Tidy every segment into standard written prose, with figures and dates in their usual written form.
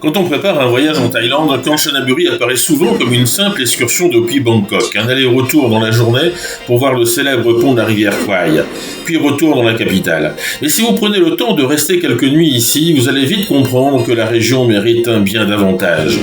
Quand on prépare un voyage en Thaïlande, Kanchanaburi apparaît souvent comme une simple excursion depuis Bangkok, un aller-retour dans la journée pour voir le célèbre pont de la rivière Kwai, puis retour dans la capitale. Mais si vous prenez le temps de rester quelques nuits ici, vous allez vite comprendre que la région mérite un bien davantage.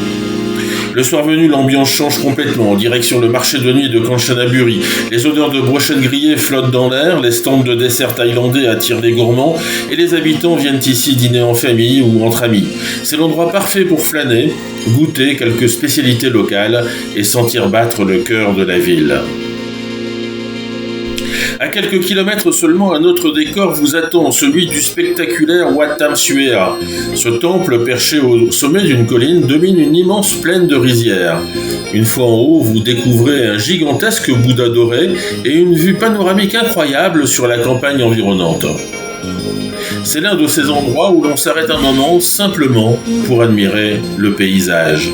Le soir venu, l'ambiance change complètement en direction le marché de nuit de Kanchanaburi. Les odeurs de brochettes grillées flottent dans l'air, les stands de desserts thaïlandais attirent les gourmands et les habitants viennent ici dîner en famille ou entre amis. C'est l'endroit parfait pour flâner, goûter quelques spécialités locales et sentir battre le cœur de la ville. À quelques kilomètres seulement, un autre décor vous attend, celui du spectaculaire Wat Tham Suea. Ce temple, perché au sommet d'une colline, domine une immense plaine de rizières. Une fois en haut, vous découvrez un gigantesque Bouddha doré et une vue panoramique incroyable sur la campagne environnante. C'est l'un de ces endroits où l'on s'arrête un moment simplement pour admirer le paysage.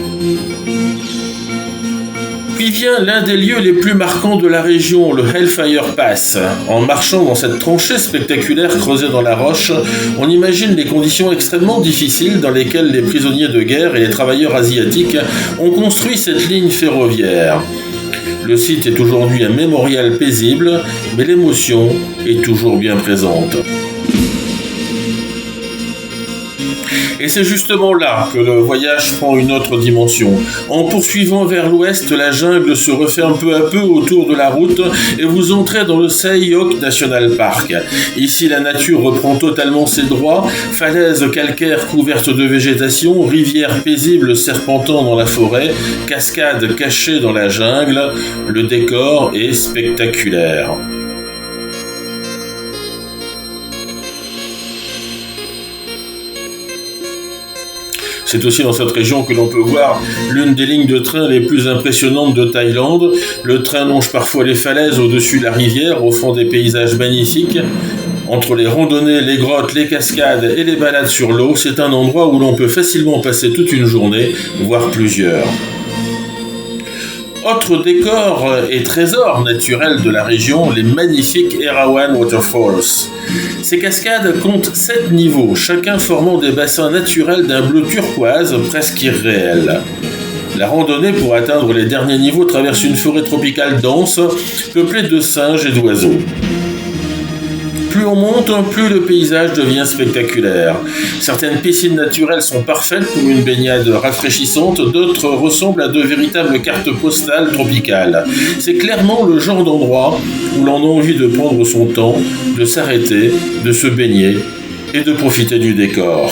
Puis vient l'un des lieux les plus marquants de la région, le Hellfire Pass. En marchant dans cette tranchée spectaculaire creusée dans la roche, on imagine les conditions extrêmement difficiles dans lesquelles les prisonniers de guerre et les travailleurs asiatiques ont construit cette ligne ferroviaire. Le site est aujourd'hui un mémorial paisible, mais l'émotion est toujours bien présente. Et c'est justement là que le voyage prend une autre dimension. En poursuivant vers l'ouest, la jungle se referme peu à peu autour de la route et vous entrez dans le Say Yok National Park. Ici, la nature reprend totalement ses droits. Falaises calcaires couvertes de végétation, rivières paisibles serpentant dans la forêt, cascades cachées dans la jungle. Le décor est spectaculaire. C'est aussi dans cette région que l'on peut voir l'une des lignes de train les plus impressionnantes de Thaïlande. Le train longe parfois les falaises au-dessus de la rivière, offrant des paysages magnifiques. Entre les randonnées, les grottes, les cascades et les balades sur l'eau, c'est un endroit où l'on peut facilement passer toute une journée, voire plusieurs. Autre décor et trésor naturel de la région, les magnifiques Erawan Waterfalls. Ces cascades comptent 7 niveaux, chacun formant des bassins naturels d'un bleu turquoise presque irréel. La randonnée pour atteindre les derniers niveaux traverse une forêt tropicale dense, peuplée de singes et d'oiseaux. Plus on monte, plus le paysage devient spectaculaire. Certaines piscines naturelles sont parfaites pour une baignade rafraîchissante, d'autres ressemblent à de véritables cartes postales tropicales. C'est clairement le genre d'endroit où l'on a envie de prendre son temps, de s'arrêter, de se baigner et de profiter du décor.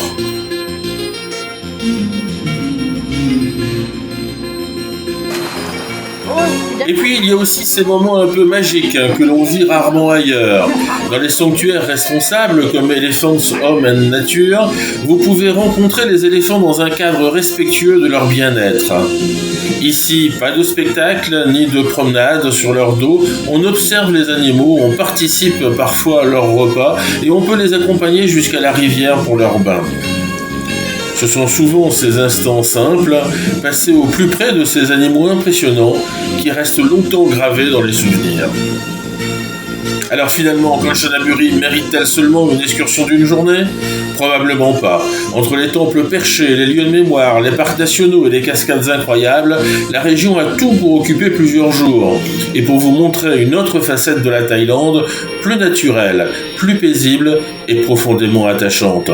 Et puis il y a aussi ces moments un peu magiques que l'on vit rarement ailleurs. Dans les sanctuaires responsables comme Elephants Home and Nature, vous pouvez rencontrer les éléphants dans un cadre respectueux de leur bien-être. Ici, pas de spectacle ni de promenade sur leur dos, on observe les animaux, on participe parfois à leur repas et on peut les accompagner jusqu'à la rivière pour leur bain. Ce sont souvent ces instants simples, passés au plus près de ces animaux impressionnants, qui restent longtemps gravés dans les souvenirs. Alors finalement, Kanchanaburi mérite-t-elle seulement une excursion d'une journée ? Probablement pas. Entre les temples perchés, les lieux de mémoire, les parcs nationaux et les cascades incroyables, la région a tout pour occuper plusieurs jours. Et pour vous montrer une autre facette de la Thaïlande, plus naturelle, plus paisible et profondément attachante.